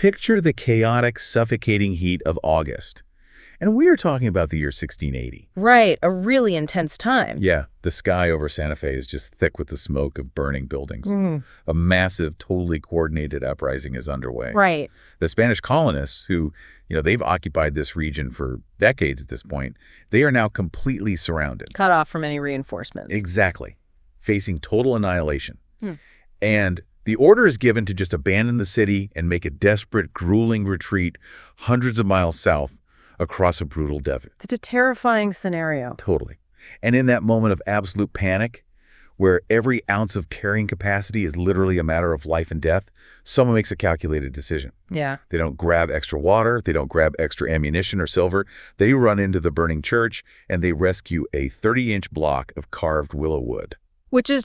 picture the chaotic, suffocating heat of August. And we are talking about the year 1680. Right, a really intense time. Yeah, the sky over Santa Fe is just thick with the smoke of burning buildings. A massive, totally coordinated uprising is underway. Right. The Spanish colonists, who, they've occupied this region for decades at this point, they are now completely surrounded. Cut off from any reinforcements. Exactly. Facing total annihilation. And the order is given to just abandon the city and make a desperate, grueling retreat hundreds of miles south across a brutal desert. It's a terrifying scenario. Totally. And in that moment of absolute panic, where every ounce of carrying capacity is literally a matter of life and death, someone makes a calculated decision. Yeah. They don't grab extra water. They don't grab extra ammunition or silver. They run into the burning church and they rescue a 30-inch block of carved willow wood. Which is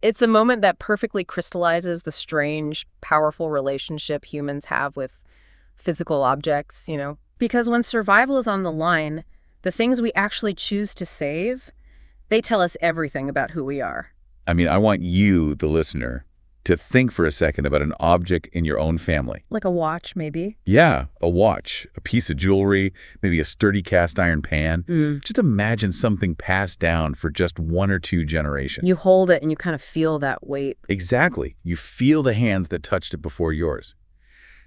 it's a moment that perfectly crystallizes the strange, powerful relationship humans have with physical objects, Because when survival is on the line, the things we actually choose to save, they tell us everything about who we are. I mean, I want you, the listener, to think for a second about an object in your own family. Like a watch, maybe? Yeah, a watch, a piece of jewelry, maybe a sturdy cast iron pan. Just imagine something passed down for just 1 or 2 generations. You hold it and you kind of feel that weight. Exactly. You feel the hands that touched it before yours.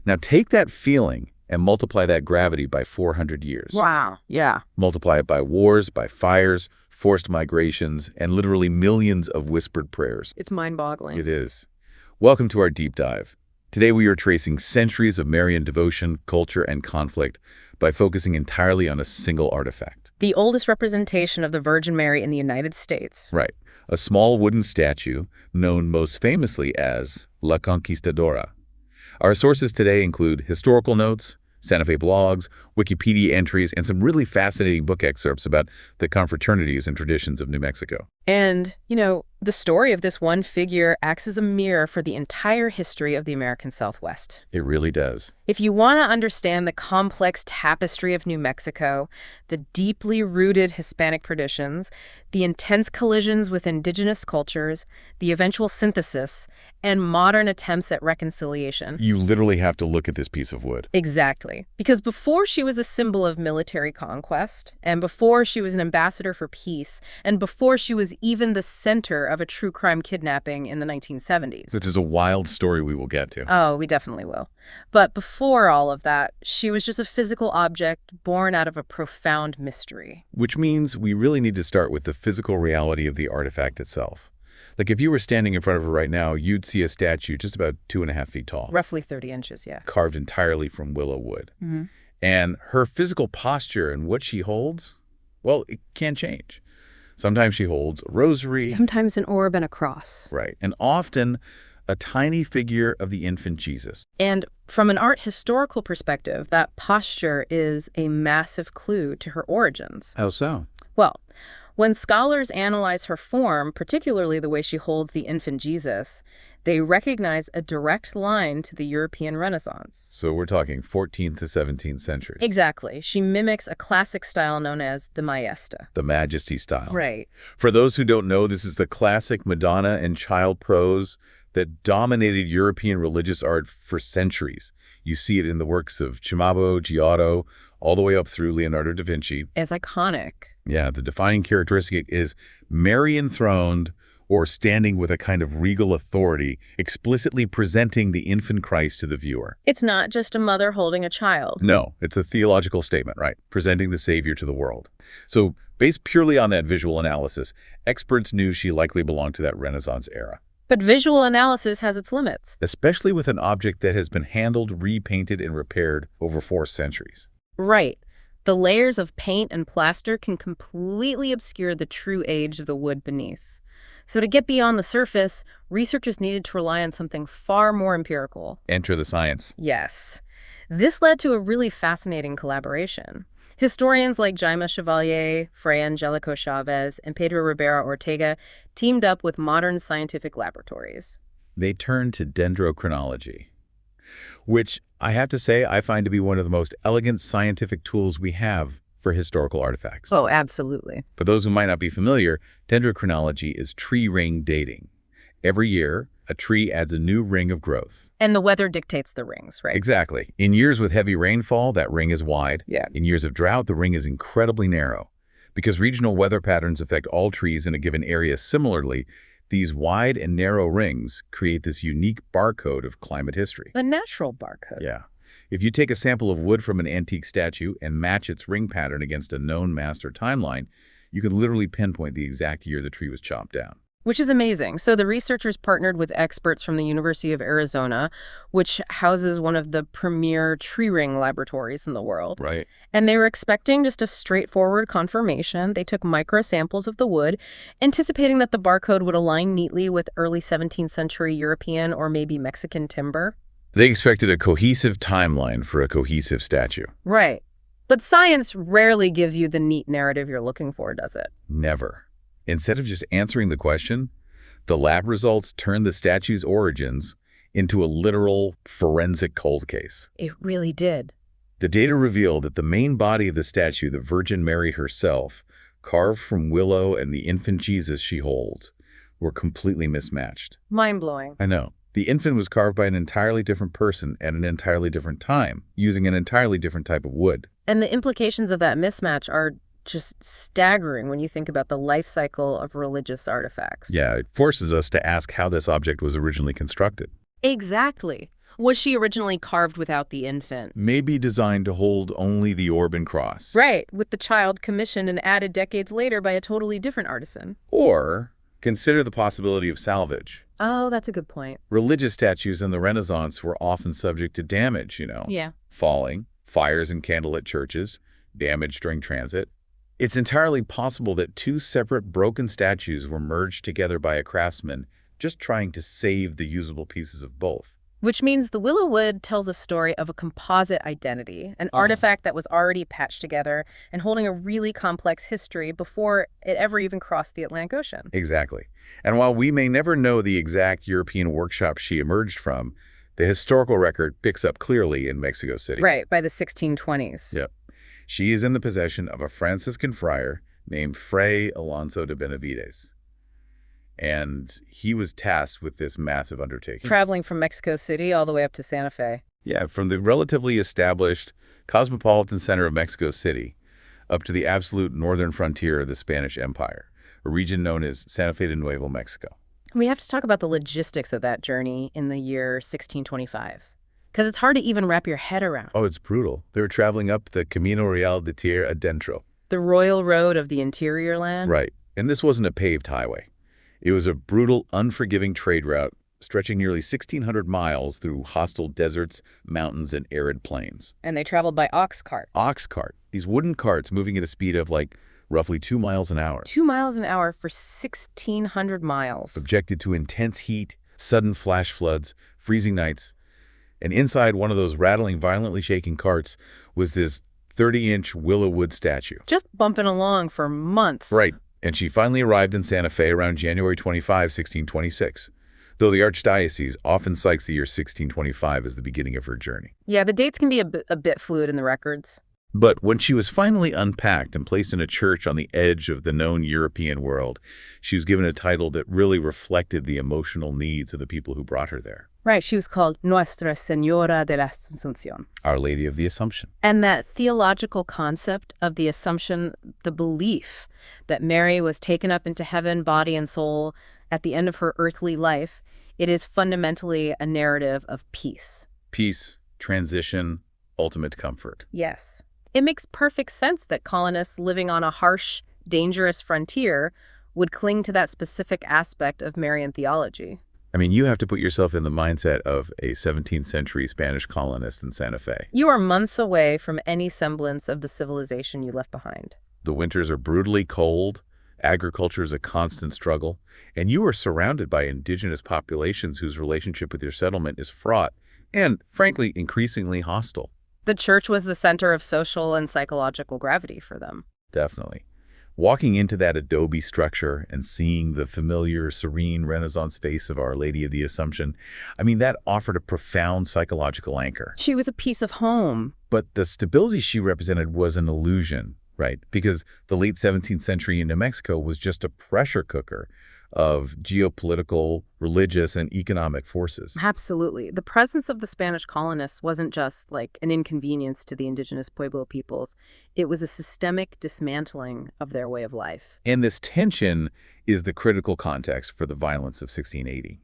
Now take that feeling and multiply that gravity by 400 years. Wow. Yeah. Multiply it by wars, by fires, forced migrations, and literally millions of whispered prayers. It's mind-boggling. It is. Welcome to our deep dive. Today we are tracing centuries of Marian devotion, culture, and conflict by focusing entirely on a single artifact. The oldest representation of the Virgin Mary in the United States. Right. A small wooden statue known most famously as La Conquistadora. Our sources today include historical notes, Santa Fe blogs, Wikipedia entries, and some really fascinating book excerpts about the confraternities and traditions of New Mexico. And, the story of this one figure acts as a mirror for the entire history of the American Southwest. It really does. If you want to understand the complex tapestry of New Mexico, the deeply rooted Hispanic traditions, the intense collisions with indigenous cultures, the eventual synthesis, and modern attempts at reconciliation. You literally have to look at this piece of wood. Exactly. Because before she was a symbol of military conquest, and before she was an ambassador for peace, and before she was even the center of a true crime kidnapping in the 1970s. Which is a wild story we will get to. Oh, we definitely will. But before all of that, she was just a physical object born out of a profound mystery. Which means we really need to start with the physical reality of the artifact itself. Like if you were standing in front of her right now, you'd see a statue just about 2.5 feet tall. Roughly 30 inches, yeah. Carved entirely from willow wood. And her physical posture and what she holds, well, it can change. Sometimes she holds a rosary. Sometimes an orb and a cross. Right. And often a tiny figure of the infant Jesus. And from an art historical perspective, that posture is a massive clue to her origins. How so? Well, when scholars analyze her form, particularly the way she holds the infant Jesus, they recognize a direct line to the European Renaissance. So we're talking 14th to 17th centuries. Exactly. She mimics a classic style known as the Maesta. The Majesty style. Right. For those who don't know, this is the classic Madonna and child prose that dominated European religious art for centuries. You see it in the works of Cimabue, Giotto, all the way up through Leonardo da Vinci. It's iconic. Yeah, the defining characteristic is Mary enthroned or standing with a kind of regal authority, explicitly presenting the infant Christ to the viewer. It's not just a mother holding a child. No, it's a theological statement, right? Presenting the Savior to the world. So, based purely on that visual analysis, experts knew she likely belonged to that Renaissance era. But visual analysis has its limits. Especially with an object that has been handled, repainted, and repaired over 4 centuries. Right. The layers of paint and plaster can completely obscure the true age of the wood beneath. So to get beyond the surface, researchers needed to rely on something far more empirical. Enter the science. Yes. This led to a really fascinating collaboration. Historians like Jaime Chevalier, Fray Angelico Chavez, and Pedro Ribera Ortega teamed up with modern scientific laboratories. They turned to dendrochronology, which I have to say I find to be one of the most elegant scientific tools we have for historical artifacts. Oh, absolutely. For those who might not be familiar, dendrochronology is tree ring dating. Every year, a tree adds a new ring of growth. And the weather dictates the rings, right? Exactly. In years with heavy rainfall, that ring is wide. Yeah. In years of drought, the ring is incredibly narrow. Because regional weather patterns affect all trees in a given area similarly, these wide and narrow rings create this unique barcode of climate history. A natural barcode. Yeah. If you take a sample of wood from an antique statue and match its ring pattern against a known master timeline, you can literally pinpoint the exact year the tree was chopped down. Which is amazing. So the researchers partnered with experts from the University of Arizona, which houses one of the premier tree ring laboratories in the world. Right. And they were expecting just a straightforward confirmation. They took micro samples of the wood, anticipating that the barcode would align neatly with early 17th century European or maybe Mexican timber. They expected a cohesive timeline for a cohesive statue. Right. But science rarely gives you the neat narrative you're looking for, does it? Never. Instead of just answering the question, the lab results turned the statue's origins into a literal forensic cold case. It really did. The data revealed that the main body of the statue, the Virgin Mary herself, carved from willow, and the infant Jesus she holds, were completely mismatched. Mind-blowing. I know. The infant was carved by an entirely different person at an entirely different time, using an entirely different type of wood. And the implications of that mismatch are just staggering when you think about the life cycle of religious artifacts. Yeah, it forces us to ask how this object was originally constructed. Exactly. Was she originally carved without the infant? Maybe designed to hold only the orb and cross. Right, with the child commissioned and added decades later by a totally different artisan. Or consider the possibility of salvage. Oh, that's a good point. Religious statues in the Renaissance were often subject to damage, Yeah. falling, fires and candlelit churches, damage during transit. It's entirely possible that two separate broken statues were merged together by a craftsman just trying to save the usable pieces of both. Which means the willow wood tells a story of a composite identity, an artifact that was already patched together and holding a really complex history before it ever even crossed the Atlantic Ocean. Exactly. And while we may never know the exact European workshop she emerged from, the historical record picks up clearly in Mexico City. Right, by the 1620s. Yep. She is in the possession of a Franciscan friar named Fray Alonso de Benavides. And he was tasked with this massive undertaking. Traveling from Mexico City all the way up to Santa Fe. Yeah, from the relatively established cosmopolitan center of Mexico City up to the absolute northern frontier of the Spanish Empire, a region known as Santa Fe de Nuevo Mexico. We have to talk about the logistics of that journey in the year 1625. Because it's hard to even wrap your head around. Oh, it's brutal. They were traveling up the Camino Real de Tierra Adentro. The royal road of the interior land? Right. And this wasn't a paved highway. It was a brutal, unforgiving trade route stretching nearly 1,600 miles through hostile deserts, mountains, and arid plains. And they traveled by ox cart. Ox cart. These wooden carts moving at a speed of roughly 2 miles an hour. 2 miles an hour for 1,600 miles. Subjected to intense heat, sudden flash floods, freezing nights. And inside one of those rattling, violently shaking carts was this 30-inch willow wood statue. Just bumping along for months. Right. And she finally arrived in Santa Fe around January 25, 1626, though the Archdiocese often cites the year 1625 as the beginning of her journey. Yeah, the dates can be a bit fluid in the records. But when she was finally unpacked and placed in a church on the edge of the known European world, she was given a title that really reflected the emotional needs of the people who brought her there. Right, she was called Nuestra Señora de la Asunción. Our Lady of the Assumption. And that theological concept of the Assumption, the belief that Mary was taken up into heaven, body and soul, at the end of her earthly life, it is fundamentally a narrative of peace. Peace, transition, ultimate comfort. Yes. It makes perfect sense that colonists living on a harsh, dangerous frontier would cling to that specific aspect of Marian theology. I mean, you have to put yourself in the mindset of a 17th century Spanish colonist in Santa Fe. You are months away from any semblance of the civilization you left behind. The winters are brutally cold, agriculture is a constant struggle, and you are surrounded by indigenous populations whose relationship with your settlement is fraught and, frankly, increasingly hostile. The church was the center of social and psychological gravity for them. Definitely. Walking into that adobe structure and seeing the familiar, serene Renaissance face of Our Lady of the Assumption, I mean, that offered a profound psychological anchor. She was a piece of home. But the stability she represented was an illusion, right? Because the late 17th century in New Mexico was just a pressure cooker of geopolitical, religious, and economic forces. Absolutely. The presence of the Spanish colonists wasn't just like an inconvenience to the indigenous Pueblo peoples. It was a systemic dismantling of their way of life. And this tension is the critical context for the violence of 1680.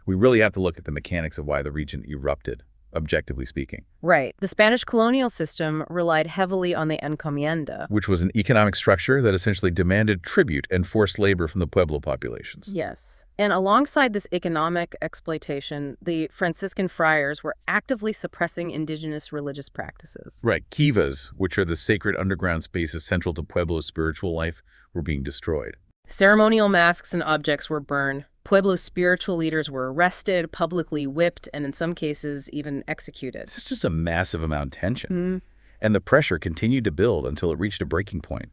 We really have to look at the mechanics of why the region erupted, objectively speaking. Right. The Spanish colonial system relied heavily on the encomienda. Which was an economic structure that essentially demanded tribute and forced labor from the Pueblo populations. Yes. And alongside this economic exploitation, the Franciscan friars were actively suppressing indigenous religious practices. Right. Kivas, which are the sacred underground spaces central to Pueblo's spiritual life, were being destroyed. Ceremonial masks and objects were burned. Pueblo spiritual leaders were arrested, publicly whipped, and in some cases even executed. This is just a massive amount of tension. And the pressure continued to build until it reached a breaking point.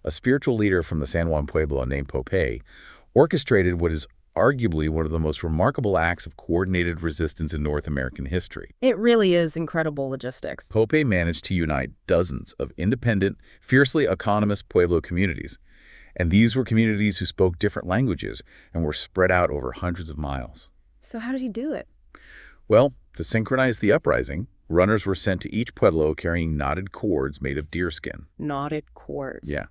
A spiritual leader from the San Juan Pueblo named Pope orchestrated what is arguably one of the most remarkable acts of coordinated resistance in North American history. It really is incredible logistics. Pope managed to unite dozens of independent, fiercely autonomous Pueblo communities. And these were communities who spoke different languages and were spread out over hundreds of miles. So how did he do it? Well, to synchronize the uprising, runners were sent to each pueblo carrying knotted cords made of deerskin. Knotted cords. Yeah.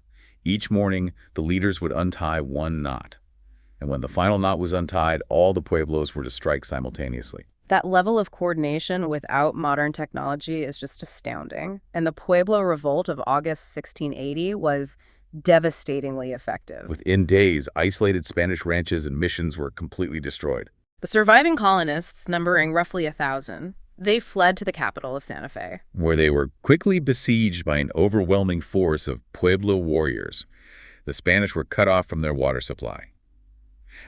Each morning, the leaders would untie one knot. And when the final knot was untied, all the pueblos were to strike simultaneously. That level of coordination without modern technology is just astounding. And the Pueblo Revolt of August 1680 was devastatingly effective. Within days, isolated Spanish ranches and missions were completely destroyed. The surviving colonists, numbering roughly 1,000, they fled to the capital of Santa Fe, where they were quickly besieged by an overwhelming force of Pueblo warriors. The Spanish were cut off from their water supply.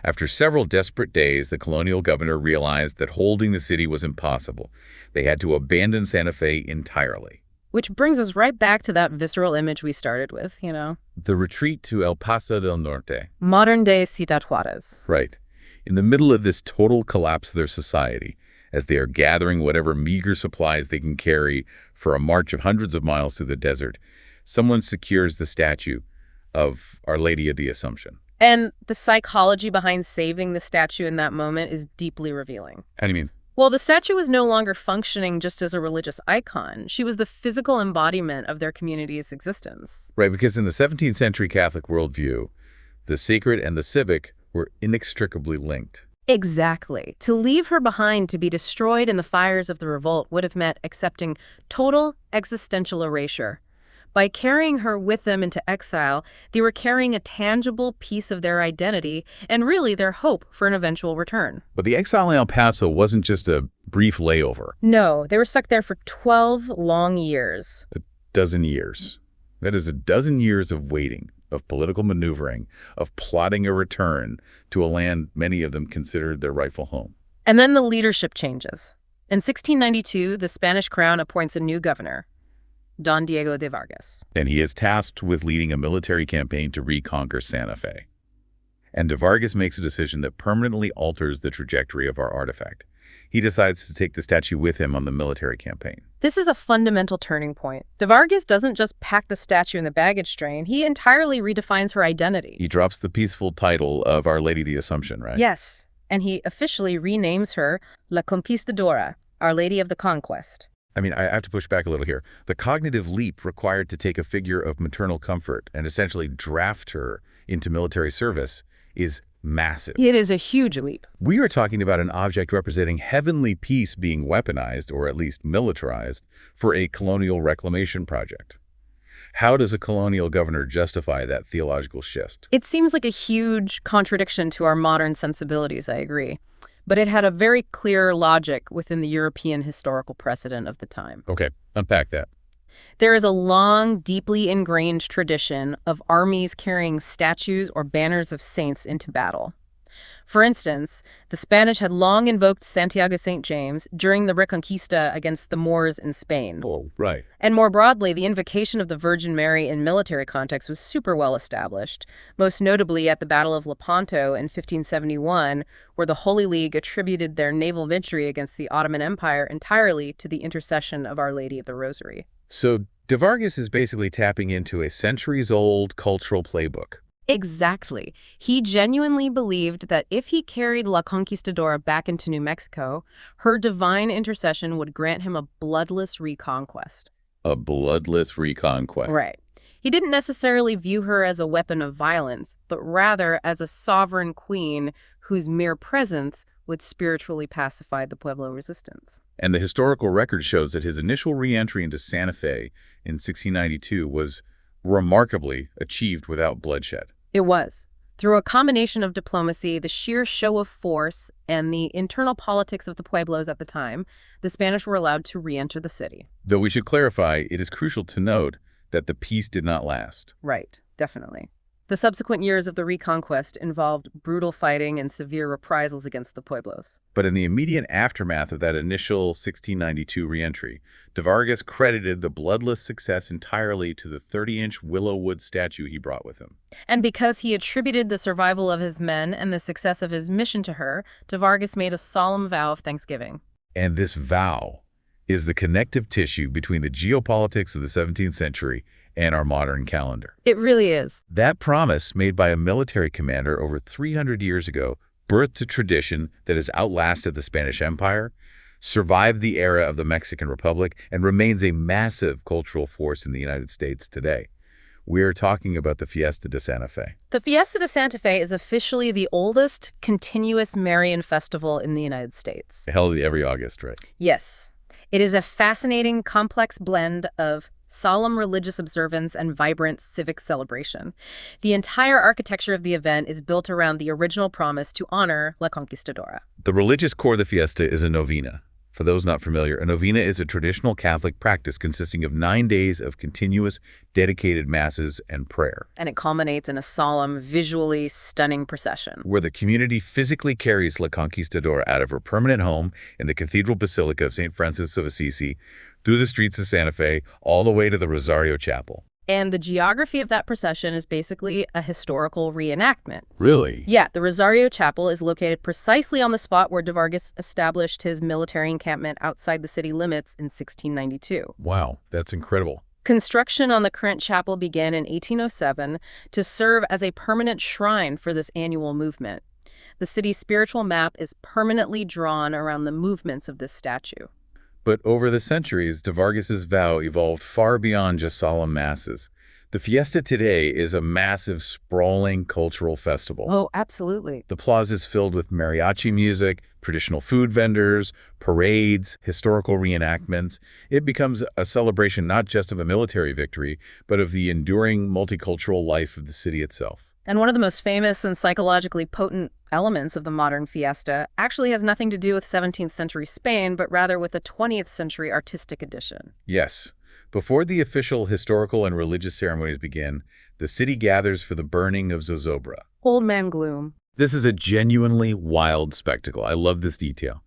After several desperate days, the colonial governor realized that holding the city was impossible. They had to abandon Santa Fe entirely. Which brings us right back to that visceral image we started with, you know. The retreat to El Paso del Norte. Modern-day Ciudad Juarez. Right. In the middle of this total collapse of their society, as they are gathering whatever meager supplies they can carry for a march of hundreds of miles through the desert, someone secures the statue of Our Lady of the Assumption. And the psychology behind saving the statue in that moment is deeply revealing. How do you mean? Well, the statue was no longer functioning just as a religious icon. She was the physical embodiment of their community's existence. Right, because in the 17th century Catholic worldview, the sacred and the civic were inextricably linked. Exactly. To leave her behind to be destroyed in the fires of the revolt would have meant accepting total existential erasure. By carrying her with them into exile, they were carrying a tangible piece of their identity and really their hope for an eventual return. But the exile in El Paso wasn't just a brief layover. No, they were stuck there for 12 long years. A dozen years. That is a dozen years of waiting, of political maneuvering, of plotting a return to a land many of them considered their rightful home. And then the leadership changes. In 1692, the Spanish crown appoints a new governor, Don Diego de Vargas. And he is tasked with leading a military campaign to reconquer Santa Fe. And de Vargas makes a decision that permanently alters the trajectory of our artifact. He decides to take the statue with him on the military campaign. This is a fundamental turning point. De Vargas doesn't just pack the statue in the baggage train, he entirely redefines her identity. He drops the peaceful title of Our Lady of the Assumption, right? Yes, and he officially renames her La Conquistadora, Our Lady of the Conquest. I mean, I have to push back a little here. The cognitive leap required to take a figure of maternal comfort and essentially draft her into military service is massive. It is a huge leap. We are talking about an object representing heavenly peace being weaponized, or at least militarized, for a colonial reclamation project. How does a colonial governor justify that theological shift? It seems like a huge contradiction to our modern sensibilities, I agree. But it had a very clear logic within the European historical precedent of the time. Okay, unpack that. There is a long, deeply ingrained tradition of armies carrying statues or banners of saints into battle. For instance, the Spanish had long invoked Santiago St. James during the Reconquista against the Moors in Spain. Oh, right. And more broadly, the invocation of the Virgin Mary in military context was super well established, most notably at the Battle of Lepanto in 1571, where the Holy League attributed their naval victory against the Ottoman Empire entirely to the intercession of Our Lady of the Rosary. So de Vargas is basically tapping into a centuries-old cultural playbook. Exactly. He genuinely believed that if he carried La Conquistadora back into New Mexico, her divine intercession would grant him a bloodless reconquest. A bloodless reconquest. Right. He didn't necessarily view her as a weapon of violence, but rather as a sovereign queen whose mere presence would spiritually pacify the Pueblo resistance. And the historical record shows that his initial re-entry into Santa Fe in 1692 was remarkably achieved without bloodshed. It was. Through a combination of diplomacy, the sheer show of force, and the internal politics of the Pueblos at the time, the Spanish were allowed to re-enter the city. Though we should clarify, it is crucial to note that the peace did not last. Right, definitely. The subsequent years of the Reconquest involved brutal fighting and severe reprisals against the Pueblos. But in the immediate aftermath of that initial 1692 re-entry, de Vargas credited the bloodless success entirely to the 30-inch willow wood statue he brought with him. And because he attributed the survival of his men and the success of his mission to her, de Vargas made a solemn vow of thanksgiving. And this vow is the connective tissue between the geopolitics of the 17th century and our modern calendar. It really is. That promise, made by a military commander over 300 years ago, birthed a tradition that has outlasted the Spanish Empire, survived the era of the Mexican Republic, and remains a massive cultural force in the United States today. We're talking about the Fiesta de Santa Fe. The Fiesta de Santa Fe is officially the oldest continuous Marian festival in the United States. Held every August, right? Yes. It is a fascinating, complex blend of solemn religious observance and vibrant civic celebration. The entire architecture of the event is built around the original promise to honor La Conquistadora. The religious core of the fiesta is a novena. For those not familiar, a novena is a traditional Catholic practice consisting of 9 days of continuous, dedicated masses and prayer. And it culminates in a solemn, visually stunning procession, where the community physically carries La Conquistadora out of her permanent home in the Cathedral Basilica of St. Francis of Assisi, through the streets of Santa Fe, all the way to the Rosario Chapel. And the geography of that procession is basically a historical reenactment. Really? Yeah, the Rosario Chapel is located precisely on the spot where de Vargas established his military encampment outside the city limits in 1692. Wow, that's incredible. Construction on the current chapel began in 1807 to serve as a permanent shrine for this annual movement. The city's spiritual map is permanently drawn around the movements of this statue. But over the centuries, de Vargas's vow evolved far beyond just solemn masses. The fiesta today is a massive, sprawling cultural festival. Oh, absolutely. The plaza is filled with mariachi music, traditional food vendors, parades, historical reenactments. It becomes a celebration not just of a military victory, but of the enduring multicultural life of the city itself. And one of the most famous and psychologically potent elements of the modern fiesta actually has nothing to do with 17th century Spain, but rather with a 20th century artistic edition. Yes. Before the official historical and religious ceremonies begin, the city gathers for the burning of zozobra. Old Man Gloom. This is a genuinely wild spectacle. I love this detail.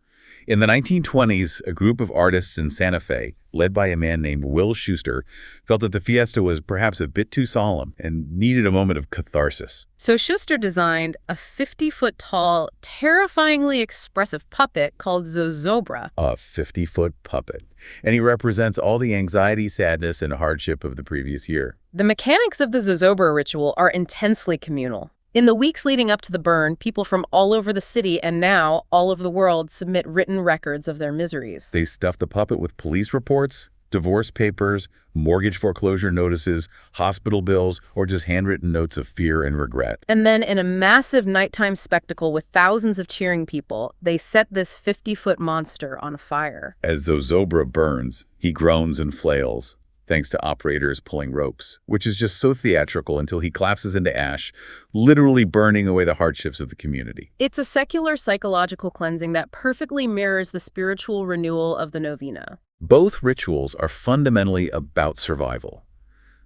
In the 1920s, a group of artists in Santa Fe, led by a man named Will Schuster, felt that the fiesta was perhaps a bit too solemn and needed a moment of catharsis. So Schuster designed a 50-foot-tall, terrifyingly expressive puppet called Zozobra. A 50-foot puppet. And he represents all the anxiety, sadness, and hardship of the previous year. The mechanics of the Zozobra ritual are intensely communal. In the weeks leading up to the burn, people from all over the city and now all over the world submit written records of their miseries. They stuff the puppet with police reports, divorce papers, mortgage foreclosure notices, hospital bills, or just handwritten notes of fear and regret. And then in a massive nighttime spectacle with thousands of cheering people, they set this 50-foot monster on fire. As Zozobra burns, he groans and flails, thanks to operators pulling ropes, which is just so theatrical until he collapses into ash, literally burning away the hardships of the community. It's a secular psychological cleansing that perfectly mirrors the spiritual renewal of the novena. Both rituals are fundamentally about survival.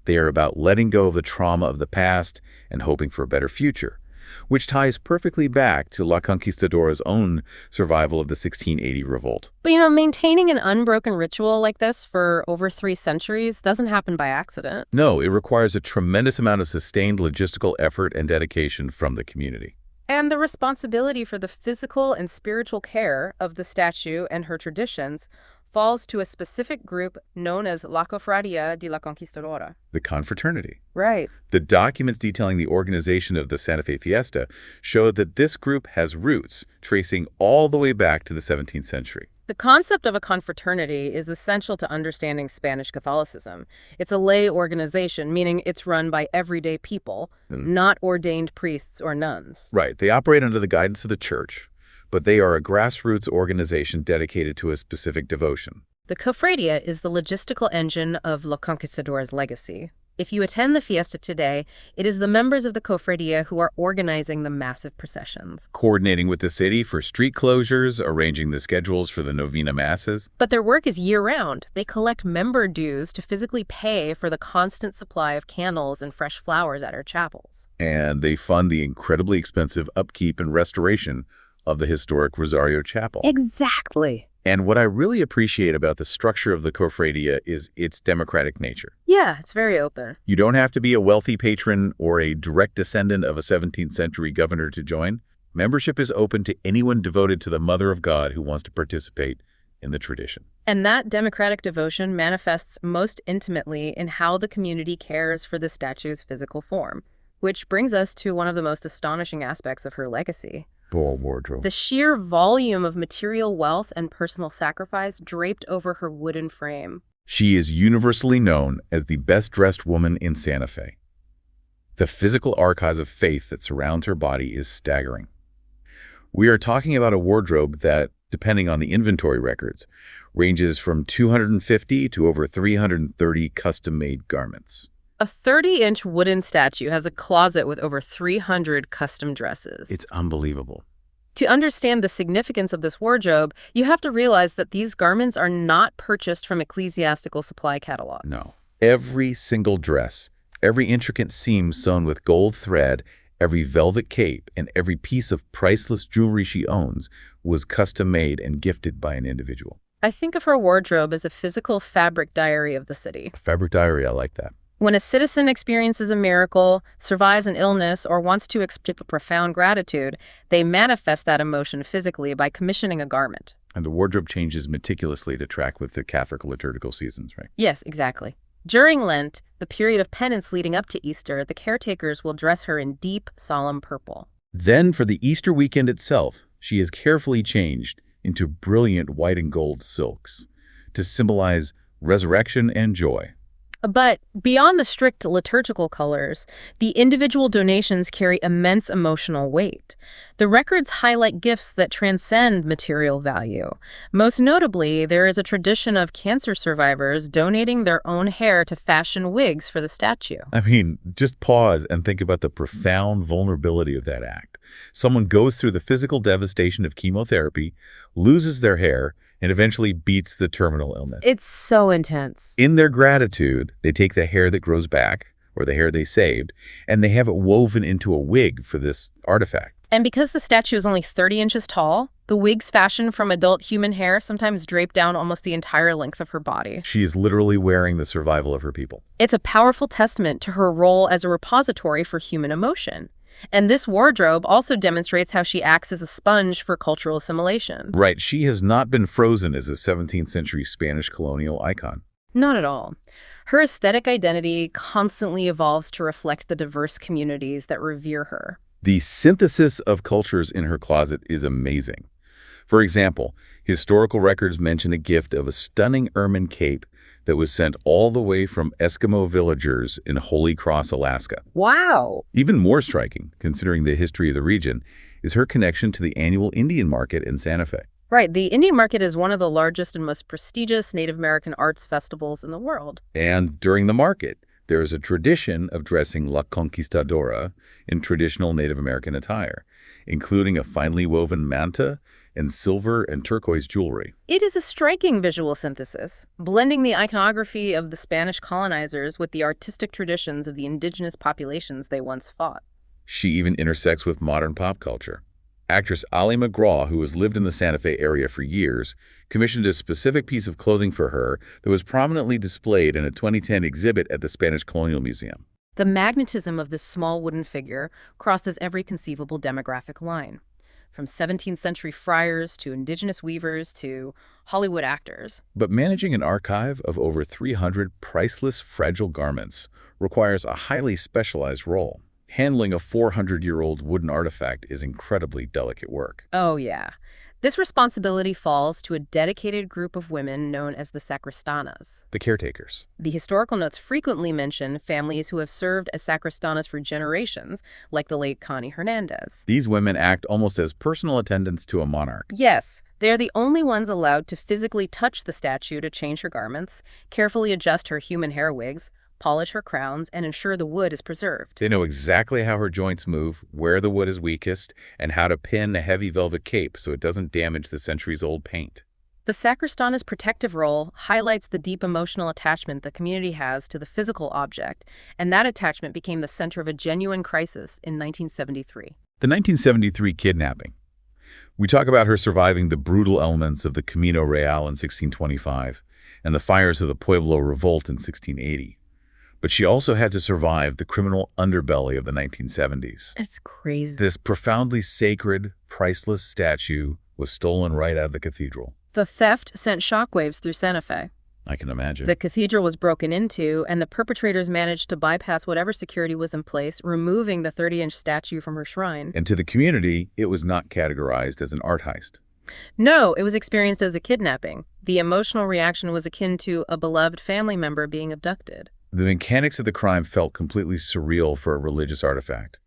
They are about letting go of the trauma of the past and hoping for a better future, which ties perfectly back to La Conquistadora's own survival of the 1680 revolt. But, maintaining an unbroken ritual like this for over 3 centuries doesn't happen by accident. No, it requires a tremendous amount of sustained logistical effort and dedication from the community. And the responsibility for the physical and spiritual care of the statue and her traditions falls to a specific group known as La Cofradía de la Conquistadora. The confraternity. Right. The documents detailing the organization of the Santa Fe Fiesta show that this group has roots tracing all the way back to the 17th century. The concept of a confraternity is essential to understanding Spanish Catholicism. It's a lay organization, meaning it's run by everyday people, not ordained priests or nuns. Right. They operate under the guidance of the church, but they are a grassroots organization dedicated to a specific devotion. The Cofradia is the logistical engine of La Conquistadora's legacy. If you attend the fiesta today, it is the members of the Cofradia who are organizing the massive processions, Coordinating with the city for street closures, arranging the schedules for the novena masses. but their work is year-round. They collect member dues to physically pay for the constant supply of candles and fresh flowers at our chapels. And they fund the incredibly expensive upkeep and restoration of the historic Rosario Chapel. Exactly. And what I really appreciate about the structure of the Cofradia is its democratic nature. Yeah, it's very open. You don't have to be a wealthy patron or a direct descendant of a 17th century governor to join. Membership is open to anyone devoted to the Mother of God who wants to participate in the tradition. And that democratic devotion manifests most intimately in how the community cares for the statue's physical form, which brings us to one of the most astonishing aspects of her legacy. Wardrobe. The sheer volume of material wealth and personal sacrifice draped over her wooden frame. She is universally known as the best-dressed woman in Santa Fe. The physical archives of faith that surround her body is staggering. We are talking about a wardrobe that, depending on the inventory records, ranges from 250 to over 330 custom-made garments. A 30-inch wooden statue has a closet with over 300 custom dresses. It's unbelievable. To understand the significance of this wardrobe, you have to realize that these garments are not purchased from ecclesiastical supply catalogs. No. Every single dress, every intricate seam sewn with gold thread, every velvet cape, and every piece of priceless jewelry she owns was custom-made and gifted by an individual. I think of her wardrobe as a physical fabric diary of the city. Fabric diary, I like that. When a citizen experiences a miracle, survives an illness, or wants to express profound gratitude, they manifest that emotion physically by commissioning a garment. And the wardrobe changes meticulously to track with the Catholic liturgical seasons, right? Yes, exactly. During Lent, the period of penance leading up to Easter, the caretakers will dress her in deep, solemn purple. Then, for the Easter weekend itself, she is carefully changed into brilliant white and gold silks to symbolize resurrection and joy. But beyond the strict liturgical colors, the individual donations carry immense emotional weight. The records highlight gifts that transcend material value. Most notably, there is a tradition of cancer survivors donating their own hair to fashion wigs for the statue. I mean, just pause and think about the profound vulnerability of that act. Someone goes through the physical devastation of chemotherapy, loses their hair, and eventually beats the terminal illness. It's so intense. In their gratitude, they take the hair that grows back, or the hair they saved, and they have it woven into a wig for this artifact. And because the statue is only 30 inches tall, the wigs fashioned from adult human hair sometimes drape down almost the entire length of her body. She is literally wearing the survival of her people. It's a powerful testament to her role as a repository for human emotion. And this wardrobe also demonstrates how she acts as a sponge for cultural assimilation. Right, she has not been frozen as a 17th century Spanish colonial icon. Not at all. Her aesthetic identity constantly evolves to reflect the diverse communities that revere her. The synthesis of cultures in her closet is amazing. For example, historical records mention a gift of a stunning ermine cape that was sent all the way from Eskimo villagers in Holy Cross, Alaska. Wow! Even more striking, considering the history of the region, is her connection to the annual Indian market in Santa Fe. Right, the Indian market is one of the largest and most prestigious Native American arts festivals in the world. And during the market, there is a tradition of dressing La Conquistadora in traditional Native American attire, including a finely woven manta and silver and turquoise jewelry. It is a striking visual synthesis, blending the iconography of the Spanish colonizers with the artistic traditions of the indigenous populations they once fought. She even intersects with modern pop culture. Actress Ali McGraw, who has lived in the Santa Fe area for years, commissioned a specific piece of clothing for her that was prominently displayed in a 2010 exhibit at the Spanish Colonial Museum. The magnetism of this small wooden figure crosses every conceivable demographic line. from 17th century friars to indigenous weavers to Hollywood actors. But managing an archive of over 300 priceless, fragile garments requires a highly specialized role. Handling a 400-year-old wooden artifact is incredibly delicate work. Oh, yeah. This responsibility falls to a dedicated group of women known as the sacristanas. The caretakers. The historical notes frequently mention families who have served as sacristanas for generations, like the late Connie Hernandez. These women act almost as personal attendants to a monarch. Yes, they are the only ones allowed to physically touch the statue to change her garments, carefully adjust her human hair wigs, polish her crowns, and ensure the wood is preserved. They know exactly how her joints move, where the wood is weakest, and how to pin a heavy velvet cape so it doesn't damage the centuries-old paint. The sacristana's protective role highlights the deep emotional attachment the community has to the physical object, and that attachment became the center of a genuine crisis in 1973. The 1973 kidnapping. We talk about her surviving the brutal elements of the Camino Real in 1625 and the fires of the Pueblo Revolt in 1680. But she also had to survive the criminal underbelly of the 1970s. It's crazy. This profoundly sacred, priceless statue was stolen right out of the cathedral. The theft sent shockwaves through Santa Fe. I can imagine. The cathedral was broken into, and the perpetrators managed to bypass whatever security was in place, removing the 30-inch statue from her shrine. And to the community, it was not categorized as an art heist. No, it was experienced as a kidnapping. The emotional reaction was akin to a beloved family member being abducted. The mechanics of the crime felt completely surreal for a religious artifact.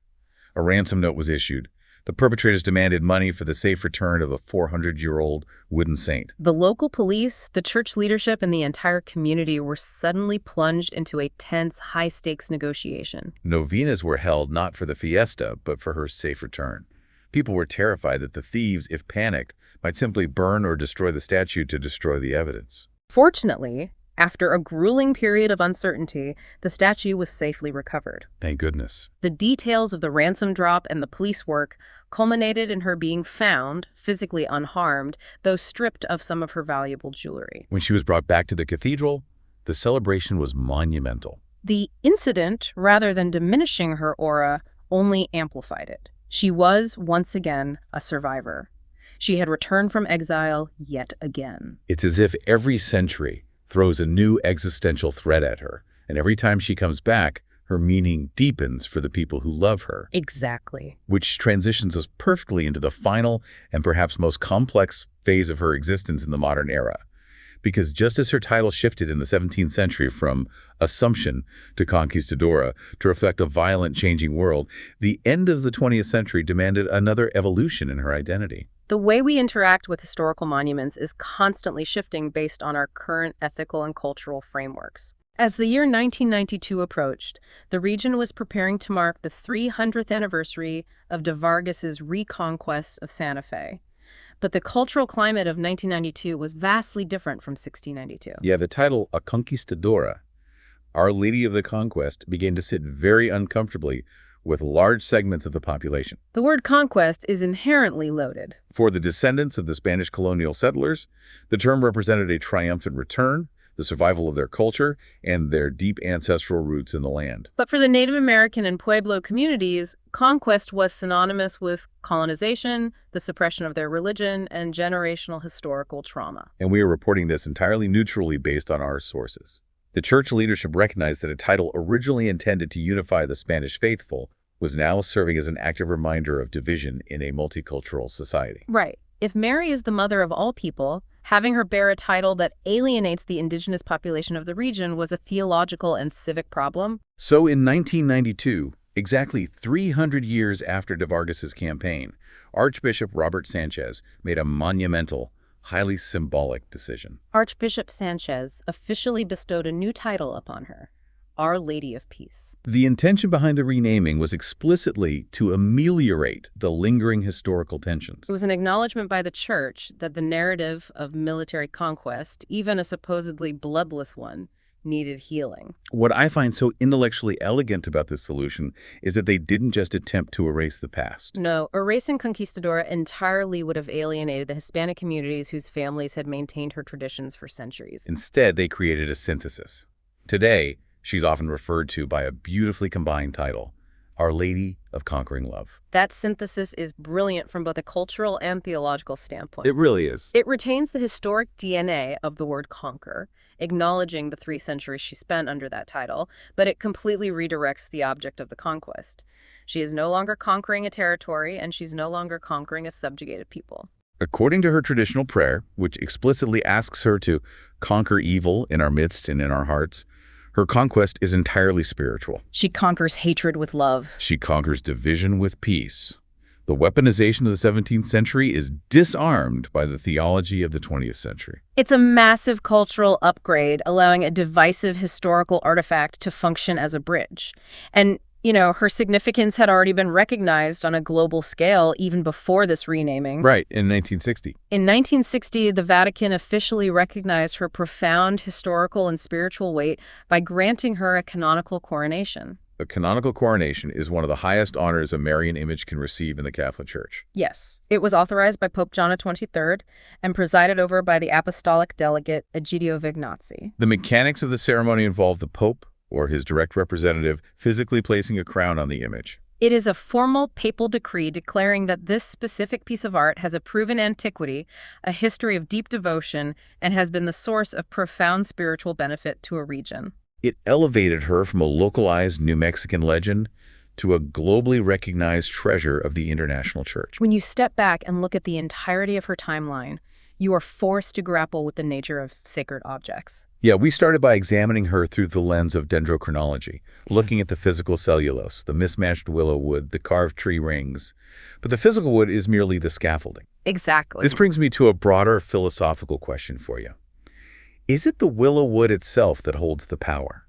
A ransom note was issued. The perpetrators demanded money for the safe return of a 400-year-old wooden saint. The local police, the church leadership, and the entire community were suddenly plunged into a tense, high-stakes negotiation. Novenas were held not for the fiesta, but for her safe return. People were terrified that the thieves, if panicked, might simply burn or destroy the statue to destroy the evidence. Fortunately, after a grueling period of uncertainty, the statue was safely recovered. Thank goodness. The details of the ransom drop and the police work culminated in her being found, physically unharmed, though stripped of some of her valuable jewelry. When she was brought back to the cathedral, the celebration was monumental. The incident, rather than diminishing her aura, only amplified it. She was, once again, a survivor. She had returned from exile yet again. It's as if every century throws a new existential threat at her, and every time she comes back, her meaning deepens for the people who love her. Exactly. Which transitions us perfectly into the final and perhaps most complex phase of her existence in the modern era. Because just as her title shifted in the 17th century from Assumption to Conquistadora to reflect a violent, changing world, the end of the 20th century demanded another evolution in her identity. The way we interact with historical monuments is constantly shifting based on our current ethical and cultural frameworks. As the year 1992 approached, the region was preparing to mark the 300th anniversary of de Vargas's Reconquest of Santa Fe. But the cultural climate of 1992 was vastly different from 1692. Yeah, the title, A Conquistadora, Our Lady of the Conquest, began to sit very uncomfortably with large segments of the population. The word conquest is inherently loaded. For the descendants of the Spanish colonial settlers, the term represented a triumphant return, the survival of their culture, and their deep ancestral roots in the land. But for the Native American and Pueblo communities, conquest was synonymous with colonization, the suppression of their religion, and generational historical trauma. And we are reporting this entirely neutrally based on our sources. The church leadership recognized that a title originally intended to unify the Spanish faithful was now serving as an active reminder of division in a multicultural society. Right. If Mary is the mother of all people, having her bear a title that alienates the indigenous population of the region was a theological and civic problem. So in 1992, exactly 300 years after de Vargas's campaign, Archbishop Robert Sanchez made a monumental, highly symbolic decision. Archbishop Sanchez officially bestowed a new title upon her, Our Lady of Peace. The intention behind the renaming was explicitly to ameliorate the lingering historical tensions. It was an acknowledgement by the church that the narrative of military conquest, even a supposedly bloodless one, needed healing. What I find so intellectually elegant about this solution is that they didn't just attempt to erase the past. No, erasing Conquistadora entirely would have alienated the Hispanic communities whose families had maintained her traditions for centuries. Instead, they created a synthesis. Today, she's often referred to by a beautifully combined title, Our Lady of Conquering Love. That synthesis is brilliant from both a cultural and theological standpoint. It really is. It retains the historic DNA of the word conquer, acknowledging the 3 centuries she spent under that title, but it completely redirects the object of the conquest. She is no longer conquering a territory, and she's no longer conquering a subjugated people. According to her traditional prayer, which explicitly asks her to conquer evil in our midst and in our hearts, her conquest is entirely spiritual. She conquers hatred with love. She conquers division with peace. The weaponization of the 17th century is disarmed by the theology of the 20th century. It's a massive cultural upgrade, allowing a divisive historical artifact to function as a bridge. And her significance had already been recognized on a global scale even before this renaming. Right, in 1960. In 1960, the Vatican officially recognized her profound historical and spiritual weight by granting her a canonical coronation. A canonical coronation is one of the highest honors a Marian image can receive in the Catholic Church. Yes. It was authorized by Pope John XXIII and presided over by the apostolic delegate Egidio Vignazzi. The mechanics of the ceremony involve the Pope, or his direct representative, physically placing a crown on the image. It is a formal papal decree declaring that this specific piece of art has a proven antiquity, a history of deep devotion, and has been the source of profound spiritual benefit to a region. It elevated her from a localized New Mexican legend to a globally recognized treasure of the international church. When you step back and look at the entirety of her timeline, you are forced to grapple with the nature of sacred objects. Yeah, we started by examining her through the lens of dendrochronology, looking at the physical cellulose, the mismatched willow wood, the carved tree rings. But the physical wood is merely the scaffolding. Exactly. This brings me to a broader philosophical question for you. Is it the willow wood itself that holds the power?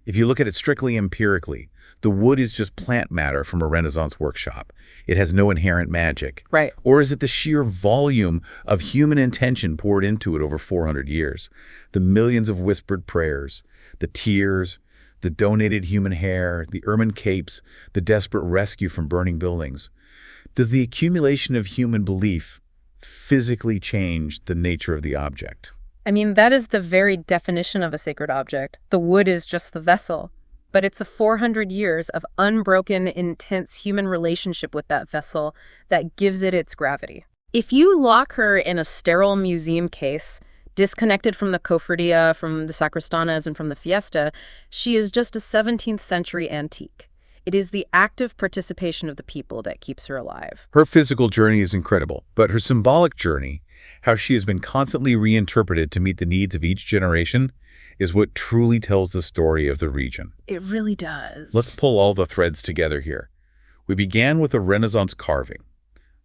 If you look at it strictly empirically, the wood is just plant matter from a Renaissance workshop. It has no inherent magic. Right. Or is it the sheer volume of human intention poured into it over 400 years? The millions of whispered prayers, the tears, the donated human hair, the ermine capes, the desperate rescue from burning buildings. Does the accumulation of human belief physically change the nature of the object? I mean, that is the very definition of a sacred object. The wood is just the vessel. But it's the 400 years of unbroken, intense human relationship with that vessel that gives it its gravity. If you lock her in a sterile museum case, disconnected from the cofradia, from the sacristanas, and from the fiesta, she is just a 17th century antique. It is the active participation of the people that keeps her alive. Her physical journey is incredible, but her symbolic journey, how she has been constantly reinterpreted to meet the needs of each generation, is what truly tells the story of the region. It really does. Let's pull all the threads together here. We began with a Renaissance carving,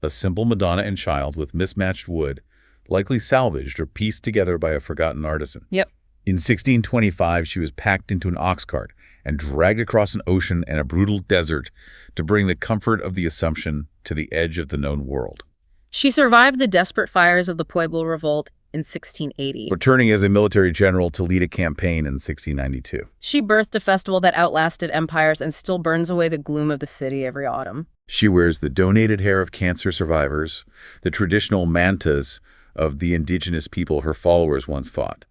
a simple Madonna and Child with mismatched wood, likely salvaged or pieced together by a forgotten artisan. Yep. In 1625, she was packed into an ox cart and dragged across an ocean and a brutal desert to bring the comfort of the Assumption to the edge of the known world. She survived the desperate fires of the Pueblo Revolt in 1680. Returning as a military general to lead a campaign in 1692. She birthed a festival that outlasted empires and still burns away the gloom of the city every autumn. She wears the donated hair of cancer survivors, the traditional mantas of the indigenous people her followers once fought.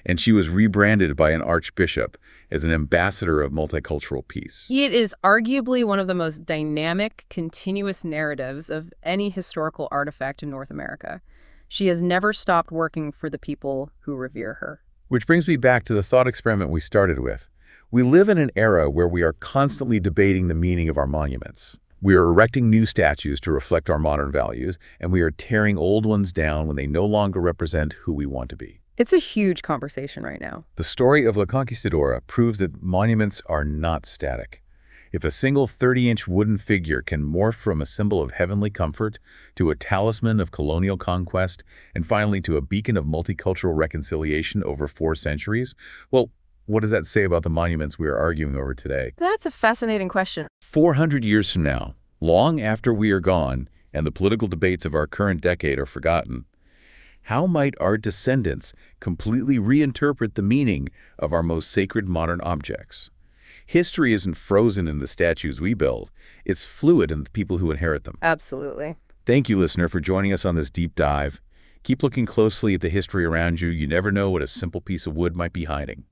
And she was rebranded by an archbishop as an ambassador of multicultural peace. It is arguably one of the most dynamic, continuous narratives of any historical artifact in North America. She has never stopped working for the people who revere her. Which brings me back to the thought experiment we started with. We live in an era where we are constantly debating the meaning of our monuments. We are erecting new statues to reflect our modern values, and we are tearing old ones down when they no longer represent who we want to be. It's a huge conversation right now. The story of La Conquistadora proves that monuments are not static. If a single 30-inch wooden figure can morph from a symbol of heavenly comfort to a talisman of colonial conquest and finally to a beacon of multicultural reconciliation over 4 centuries, well, what does that say about the monuments we are arguing over today? That's a fascinating question. 400 years from now, long after we are gone and the political debates of our current decade are forgotten, how might our descendants completely reinterpret the meaning of our most sacred modern objects? History isn't frozen in the statues we build. It's fluid in the people who inherit them. Absolutely. Thank you, listener, for joining us on this deep dive. Keep looking closely at the history around you. You never know what a simple piece of wood might be hiding.